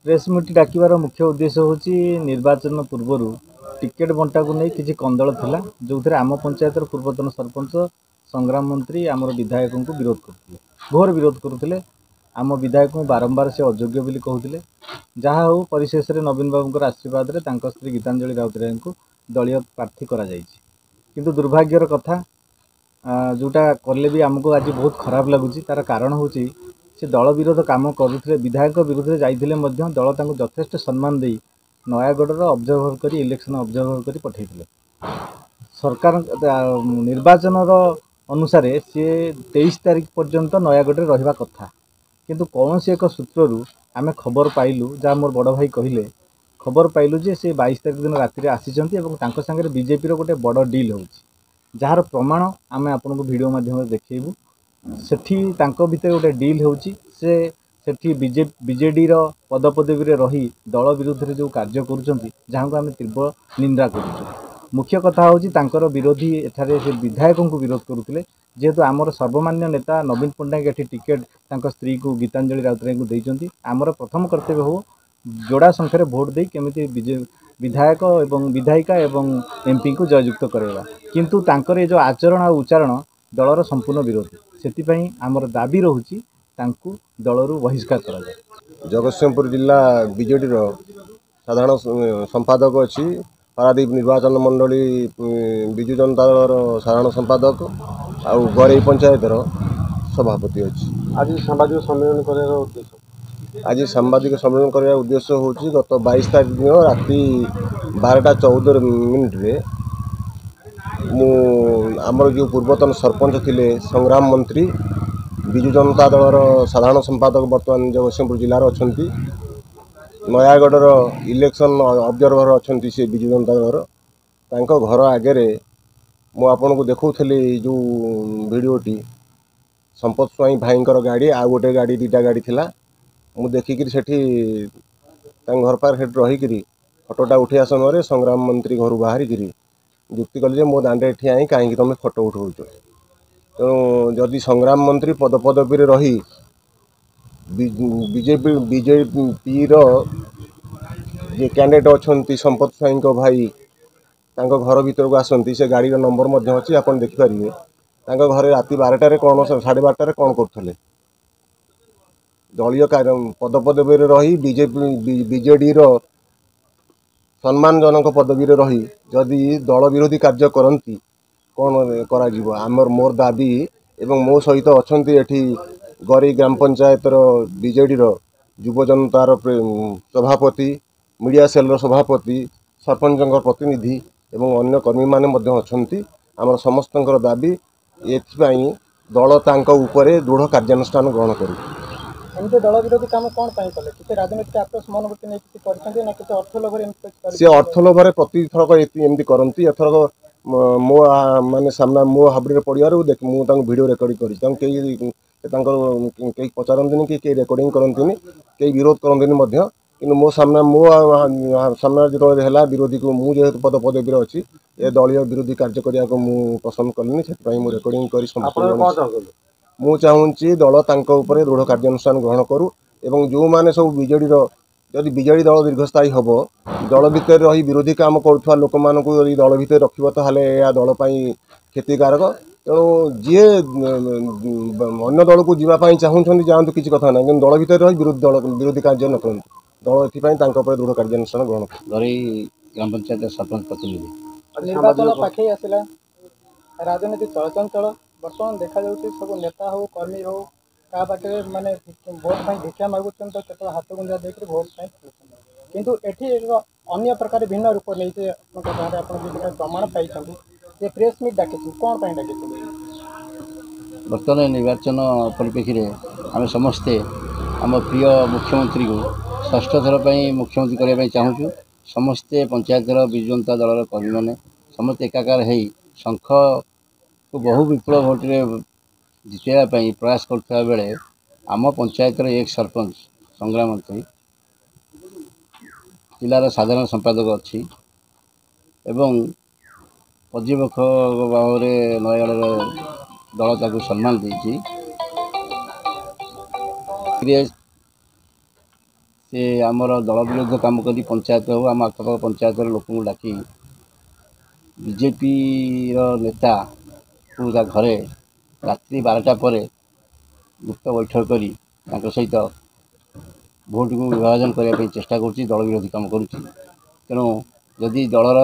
Press meet डाकिबार मुख्य उद्देश्य होची निर्वाचन पूर्वर टिकेट बंटा को नहीं किसी कंदल थिला जो थे आम पंचायतर पूर्वतन सरपंच संग्राम मंत्री आमर विधायक को विरोध करते घोर विरोध करुले आम विधायक को बारंबार से अयोग्य बोली कहते जहाँ हो परिशेष में नवीन बाबू आशीर्वाद में स्त्री गीतांजलि राउतराय को दलीय प्रार्थी किंतु दुर्भाग्यर कथा जोटा कले भी आमको आज बहुत खराब लगुच तार कारण हूँ से दल विरोध काम करुले विधायक विरुद्ध में जाइए दल तांको यथेष्ट सम्मान दे नयागढ़ ऑब्जर्वर कर इलेक्शन ऑब्जर्वर कर पठे सरकार निर्वाचन अनुसार सी 23 तारीख पर्यंत नयागढ़ रहा कथा किंतु कौन एक सूत्रु आम खबर पाइलु जहाँ मोर बड़ भाई कहले खबर पाइलु जे से 22 तारीख दिन राति आसी सांगे बीजेपी गोटे बड़ डील हो जार प्रमाण आम आपन को वीडियो माध्यम देखू सेठी भितर गोटे डील हो बीजेडी पदपदवी रही दल विरुद्ध में जो कार्य करूँ आम तीव्र निंदा करुँ मुख्य कथा हूँ विरोधी एठारे से विधायक को विरोध करुले जेहेतु आमर सर्वमान्य नेता नवीन पट्टनायक ये टिकेट स्त्री को गीतांजलि राउतराय को देइचंती आमर प्रथम कर्तव्य हो जोड़ा संख्यार भोट दे केमिति विधायक एवं विधायिका एवं एमपी को जययुक्त कराइबा किंतु तांकर जो आचरण और उच्चारण दलर संपूर्ण विरोधी से आमर दाबी रोची दलरू बहिष्कार करा जाए। जगतसिंहपुर जिला बीजेडी साधारण संपादक अच्छी पारादीप निर्वाचन मंडली विजु जनता दल साधारण संपादक आउ गरई पंचायत सभापति अच्छी। आज सांबादिक सम्मेलन करार उद्देश्य आज सांबादिक सम्मेलन करार उद्देश्य हूँ गत 22 तारीख दिन राति 12:14 आमर जो पूर्वतन सरपंच थिले संग्राम मंत्री विजु जनता दलर साधारण संपादक बर्तमान जगतसिंहपुर जिलार अच्छा नयागढ़ इलेक्शन ऑब्जर्वर अच्छा से विजु जनता दलर घर आगे मु आपन को देखुली जो वीडियोटी संपत स्वाई भाई गाड़ी आ गोटे गाड़ी 2टा गाड़ी थिला मु देखिकी सेठी घर पार रहीकि फटोटा उठा समय संग्राम मंत्री घर बाहर जुक्ति कले मो दांडे ठिया कहीं तुम फटो उठाऊ तेणु जदि संग्राम मंत्री पदपदवी रही बीजेपी जे कैंडिडेट अच्छा संपत स्वाई भाई घर भीतर को आसती से गाड़ी नंबर अच्छी आप देखिपारे घर राति 12टार कौन 12:30 कौन करुले दलीय पदपदवी रही बीजेडी सम्मानजनक पदवी रही जदि दल विरोधी कार्य करती कौन कर आमर मोर दाबी एवं मो सहित अच्छा ये गरी ग्राम पंचायत बीजेडी युव जनतार सभापति मीडिया सेल सभापति सरपंच प्रतिनिधि एवं अन्य कर्मी माने अच्छा आमर समस्त दाबी एथिपाई दल तांको उपरे दृढ़ कार्यानुष्ठान ग्रहण करू। एमती दल विरोधी काम कौन कले किसी राजनीतिक आक्रोश मनोवृत्ति नहीं किसी करछन्ते ना किसी अर्थ लोभर से अर्थ लोभर प्रति थरक एमती करती एथरक मो माने सामना मो हाबड़ी पड़ियारू देख मुझे वीडियो रेकर्डिंग कई पचारती कि रेकर्डिंग करती कई विरोध करती कि मो सामना मो सामना जो है विरोधी को मुझे पदपदवी अच्छी ए दलीय विरोधी कार्य करने को पसंद कलिनी से रेकर्डिंग कर मु चाहूँगी दल तांको दृढ़ कार्यानुष्ठान ग्रहण करू एवं जो मैंने सब बीजेडी जदि बीजेडी दल दीर्घस्थायी हम दल भितर रही विरोधी काम करुवा लोक मान दल भितर रखिब ताहले या दल क्षतिकारक तेणु जी अन्य दल को जीवाई चाहूँ जातु किसी कथा ना कि दल भितर रही विरोधी कार्य न करूँ दल एपाई दृढ़ कार्यानुष्ठान ग्रहण गरी ग्राम पंचायत सरपंच प्रतिनिधि निर्वाचन पाखे आसला राजनीति चलचंचल बर्तमान देखा सब नेता हो कर्मी हो क्या बाटे माने भोट भिक्षा मागुन तो केत हाथ गुंजा देकर भोट किंतु एठी अन्य प्रकार भिन्न रूप नहीं प्रमाण पाई प्रेस मीट डाक कौन डाक बर्तमान निर्वाचन परिप्रेक्षी आम समस्ते आम प्रिय मुख्यमंत्री को षष्ठ थर पर मुख्यमंत्री करने चाहूँ समस्ते पंचायतर विजु जनता दलर कर्मी मैंने समस्त एकाकार हो शंख को बहु विपुल भोटे जितवाई प्रयास करुवा बेले आम पंचायतर एक सरपंच संग्राम मंत्री जिलार साधारण संपादक अच्छी एवं पर्यवेक्षक भाव में नयागढ़ दल ताकू सम्मान देती से आमर दल विरोध काम कर पंचायत हो आम आखपाख पंचायत लोक डाकी बीजेपी नेता को घरे रात्रि 12टा पर गुप्त बैठक कर सहित भोट को विभाजन करने चेष्टा करुँच दल विरोधी काम करुँच तेणु जदि दलर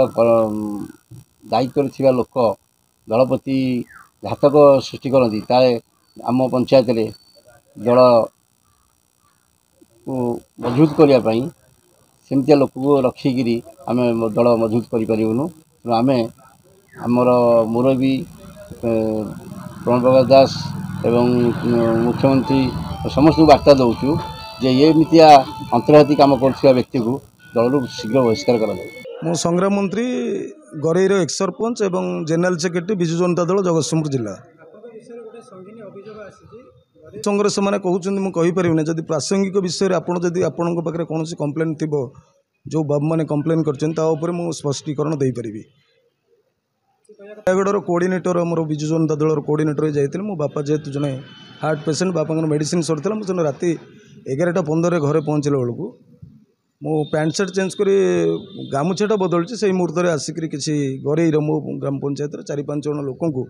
दायित्व थिबा लोक दल प्रति घातक सृष्टि करती ताले आम पंचायत दल को मजबूत करने सेमतिया लोक को रखिकी आम दल मजबूत करूँ तेणु आम आमर मुरबी प्रणव प्रकाश दास एवं मुख्यमंत्री समस्त वार्ता दौचु जे ये मितिया अंतर्घाती काम कर व्यक्ति को दल शीघ्र बहिष्कार करा मो संग्राम मंत्री गरईर एक्स सरपंच एवं जेनेल सेक्रेटरी विजु जनता दल जगतसिंहपुर जिला संग्रह से मैंने कहते मुझे जदि प्रासंगिक विषय आपड़ जदि आपण पाखे कौन कम्प्लेन थी जो बाबू मैंने कम्प्लेन कर स्पष्टीकरण दे पारि नयागढ़ कोऑर्डिनेटर मोर विजु जनता दल कोऑर्डिनेटर जाइए मो बापा जेहेतु जड़े हार्ट पेसेंट बापा मेडिसिन सर मुझे राति 11:15 घरे पहुँचला बेलू मो पैंट सार्ट चेंज कर गामुछाटा बदलुची से मुहूर्त में आसिक किसी गरईर मो ग्राम पंचायत 4-5 जन लोक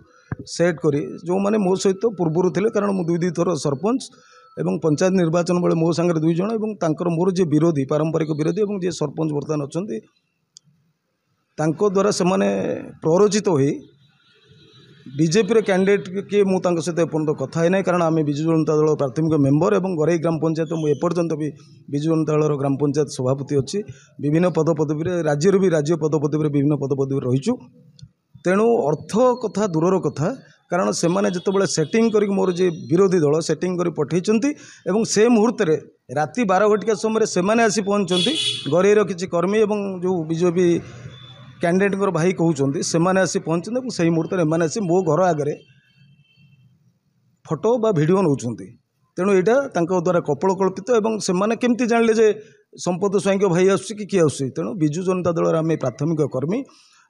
सेट कर जो मैंने मो सहित पूर्वर थे कारण मुझे 2 थर सरपंच एवं पंचायत निर्वाचन बेले मो सांगे 2 जन और तांकर मोर जे विरोधी पारंपरिक विरोधी और जे सरपंच बर्तमान अच्छा द्वारा से प्ररोचित हो बीजेपी कैंडिडेट किए मुझे सहित एपर्यंत कथा है ना कारण आम विजु जनता दल प्राथमिक मेम्बर और गरई ग्राम पंचायत मुझपर्यंत भी विजु जनता दल ग्राम पंचायत सभापति अच्छी विभिन्न पदपदवी राज्य भी राज्य पदपदवी विभिन्न पदपदवी रहीचु तेणु अर्थ कथा दूरर कथा कारण से जो सेटिंग कर मोर जे विरोधी दल सेटिंग कर पठेइचंती एवं से मुहूर्त में राति 12 घटिका समय से आसी पहुँचती गरईर किसी कर्मी एवं जो बीजेपी कैंडिडेट भाई कहते से आसी पहुँचते से मुहूर्त में आसी मो घर आगे फोटो बा वीडियो नौकरी तेणु यहाँ द्वारा कपोल कल्पित और से केमती जानले जे संपद स्वाई भाई आसुची कि किए आसुची तेणु विजु जनता दल आम प्राथमिक कर्मी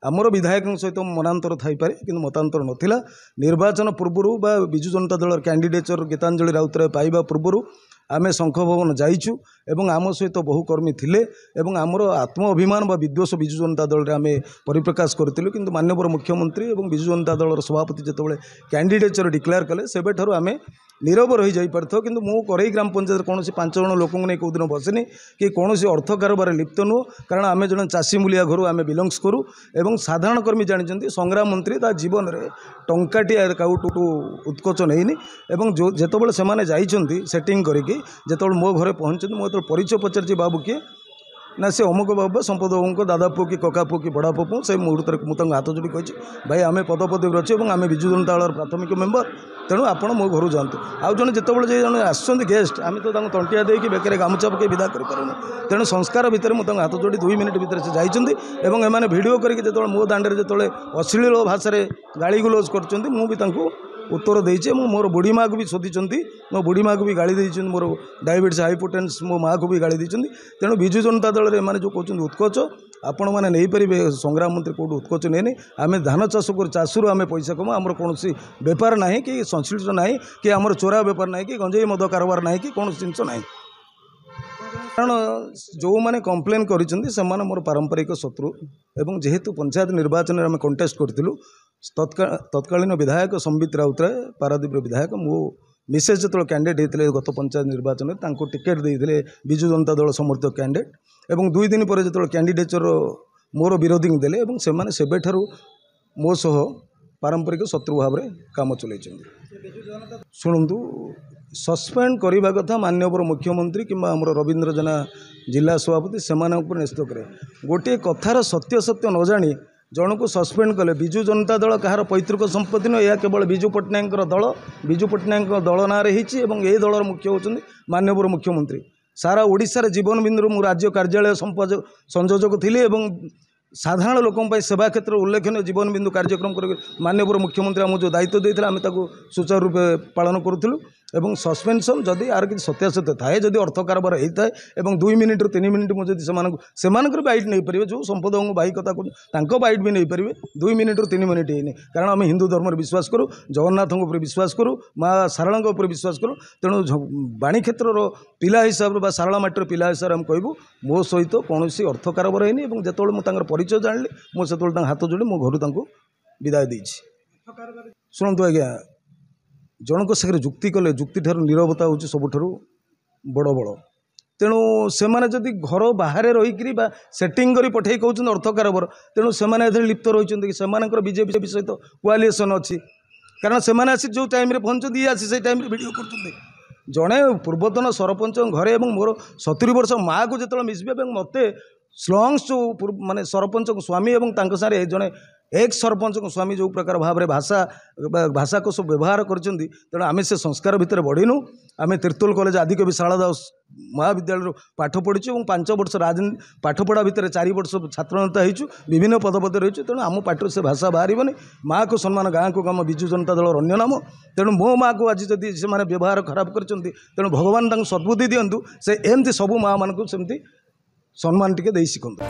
आमर विधायक सहित मनांतर थाईपे कि मतांतर नाला निर्वाचन पूर्व बा विजु जनता दल कैंडिडेचर गीतांजलि राउतराय पाइबा पूर्व आमे शंख भवन जाइचु एवं आम सहित बहु कर्मी थिले एवं आमर आत्म अभिमान बा विद्वेष विजु जनता दल आम परिप्रकाश करूँ कि माननीय मुख्यमंत्री और विजु जनता दल सभापति जितेबाला कैंडिडेचर डिक्लेयर कले सेबे ठारू आम नीरव रही जापर कि मो गरई ग्राम पंचायत कौन 5 जन लोक नहीं कौ दिन बसनी कि कौन अर्थ कारोबार लिप्त नुह कारण आम जन चाषी मूलिया घर आम बिलंग्स करूँ एवं साधारण कर्मी जानते संग्राम मंत्री ता जीवन में टंकाटिया काउटू उत्कोच नहीं एवं जो जितेबाला से जाइछंती सेटिंग करके जितेबाला मो घरे पहुँचती मुझे परिचय पचारि बाबू किए ना से अमुक बाबू संपद बाबू दादा पुओ कि कका पुओ कि बड़ा पुओ से मुहूर्त में मुझे हाथ जोड़ी कही भाई आम पदपदवी अच्छे और आम विजु जनता दल प्राथमिक मेम्बर तेणु आपड़ मो घर जातु आउ जन जितेबाला जन आसुँच गेस्ट आम तो तंटिया देकी बेकर गामुछा पकई विदा करूँ तेणु संस्कार भितर मुझे हाथ जोड़ी 2 मिनिट भितर से जाइछंती एवं एमाने भिडियो करके जो मो दांडे जो अश्लील भाषा गाड़ी गुलज कर मुझे उत्तर देचे मोर बुढ़ी माँ को भी शोधिंट मो बुढ़ी माँ को भी गाड़ी दी मोर डायबिटीज हाइपोटेंस मो माँ को भी गाड़ी दी तेणु विजु जनता दल में जो कहते उत्कोच आपण मैंने नहीं पारे संग्राम मंत्री कौट उत्कोच नहीं आम धान चाष कर चाषू आम पैसा कम आमर कौन बेपार ना कि संश्लिष्ट ना कि आमर चोरा बेपार ना कि गंजेई मद कारोबार ना कि कौन जिनस ना कारण जो मैंने कम्प्लेन कर मोर पारंपरिक शत्रु एवं जेहेतु पंचायत निर्वाचन में कंटेस्ट करूँ तत्कालीन विधायक संबित राउतराय पारादीप विधायक मो मिसेज जो कैंडिडेट होते गत पंचायत निर्वाचन में टिकेट देते विजु जनता दल समर्थित कैंडिडेट एवं 2 दिन पर जो कैंडिडेचर मोर विरोधी देले से मो सह पारंपरिक शत्रु भाव में काम चल शुणु सस्पेंड करने कथा माननीय मुख्यमंत्री कि रवींद्र जेना जिला सभापति से निश्चित करे गोटे कथार सत्य सत्य न जानी जन को सस्पेंड कले विजु जनता दल कहार पैतृक संपत्ति न यह केवल विजु पट्टनायक दल विजु पट्टनायक दल ना ये दलर मुख्य होती माननीय मुख्यमंत्री सारा ओडिशार जीवन बिंदु मु राज्य कार्यालय संयोजक थी साधारण लोकों सेवा क्षेत्र उल्लेखनीय जीवन बिंदु कार्यक्रम कर माननीय मुख्यमंत्री आमको जो दायित्व देते आम सुचारू रूपे पालन करूँ এবং ସସ୍ପେନ୍ସନ୍ ଯଦି ଆର କିଛି ସତ୍ୟାସତ୍ୟ ଥାଏ ଯଦି ଅର୍ଥ କାରବାର ହେଇଥାଏ ଏବଂ 2 ମିନିଟ୍ରୁ 3 ମିନିଟ୍ ମୁଁ ଯଦି ସେମାନଙ୍କର ବାଇଟ୍ ନେଇପାରିବେ ଯେଉଁ ସମ୍ପଦଙ୍କୁ ବାଇ କଥା କହୁଛୁ ତାଙ୍କ ବାଇଟ୍ ବି ନେଇପାରିବେ 2 ମିନିଟ୍ରୁ 3 ମିନିଟ୍ ହେଇନି କାରଣ ଆମେ ହିନ୍ଦୁ ଧର୍ମରେ ବିଶ୍ୱାସ କରୁ ଜଗନ୍ନାଥଙ୍କ ଉପରେ ବିଶ୍ୱାସ କରୁ ମା ଶାରଳାଙ୍କ ଉପରେ ବିଶ୍ୱାସ କରୁ ତେଣୁ ବାଣୀ କ୍ଷେତ୍ରର ପିଲା ହିସାବରେ ବା ଶାରଳା ମାଟିର ପିଲା ହିସାବରେ ଆମେ କହିବୁ ମୋ ସହିତ କୌଣସି ଅର୍ଥ କାରବାର ହେଇନି ଏବଂ ଯେତେବେଳେ ମୁଁ ତାଙ୍କର ପରିଚୟ ଜାଣିଲି ମୁଁ ସେତେବେଳେ ତାଙ୍କ ହାତ ଯୋଡ଼ି ମୋ ଘରୁ ତାଙ୍କୁ ବିଦାୟ ଦେଇଛି। ଶୁଣନ୍ତୁ ଆଜ୍ଞା ଜଣଙ୍କ ସାଙ୍ଗରେ ଯୁକ୍ତି କଲେ ଯୁକ୍ତିଠାରୁ ନୀରବତା ହେଉଛି ସବୁଠାରୁ ବଡ଼ ବଳ ତେଣୁ ସେମାନେ ଯଦି ଘର ବାହାରେ ରହିକରି ବା ସେଟିଂ କରି ପଠାଇ କହୁଛନ୍ତି ଅର୍ଥ କାରବାର ତେଣୁ ସେମାନେ ଏଥିରେ ଲିପ୍ତ ରହିଛନ୍ତି କି ସେମାନଙ୍କର ବିଜେପି ସହିତ କୋଆଲିଏସନ୍ ଅଛି କାରଣ ସେମାନେ ଆସି ଯେଉଁ ଟାଇମ୍ରେ ପହଞ୍ଚନ୍ତି ଇଏ ଆସି ସେଇ ଟାଇମ୍ରେ ଭିଡ଼ିଓ କରୁଛନ୍ତି। ଜଣେ ପୂର୍ବତନ ସରପଞ୍ଚଙ୍କ ଘରେ ଏବଂ ମୋର 70 ବର୍ଷ ମାଆକୁ ଯେତେବେଳେ ମିଶିବେ ଏବଂ ମୋତେ ସ୍ଲଙ୍ଗସ୍ ଯେଉଁ ମାନେ ସରପଞ୍ଚଙ୍କ ସ୍ୱାମୀ ଏବଂ ତାଙ୍କ ସାଙ୍ଗରେ ଜଣେ ଏକ୍ସ ସରପଞ୍ଚଙ୍କ ସ୍ୱାମୀ ଯେଉଁ ପ୍ରକାର ଭାବରେ ଭାଷାକୋଷ ବ୍ୟବହାର କରିଛନ୍ତି ତେଣୁ ଆମେ ସେ ସଂସ୍କାର ଭିତରେ ବଢ଼ିନୁ। ଆମେ ତିର୍ତ୍ତୋଲ କଲେଜ ଆଦିକବି ଶାରଳା ଦାସ ମହାବିଦ୍ୟାଳୟରୁ ପାଠ ପଢ଼ିଛୁ ଏବଂ 5 ବର୍ଷ ରାଜନୀତି ପାଠପଢ଼ା ଭିତରେ 4 ବର୍ଷ ଛାତ୍ରନେତା ହେଇଛୁ ବିଭିନ୍ନ ପଦପଦରେ ରହିଛୁ ତେଣୁ ଆମ ପାଟିରୁ ସେ ଭାଷା ବାହାରିବନି। ମାଆକୁ ସମ୍ମାନ ଗାଁକୁ କାମ ବିଜୁ ଜନତା ଦଳର ଅନ୍ୟ ନାମ ତେଣୁ ମୋ ମାଆକୁ ଆଜି ଯଦି ସେମାନେ ବ୍ୟବହାର ଖରାପ କରିଛନ୍ତି ତେଣୁ ଭଗବାନ ତାଙ୍କୁ ସଦ୍ବୁଦ୍ଧି ଦିଅନ୍ତୁ ସେ ଏମିତି ସବୁ ମାଆମାନଙ୍କୁ ସେମିତି ସମ୍ମାନ ଟିକେ ଦେଇ ଶିଖନ୍ତୁ।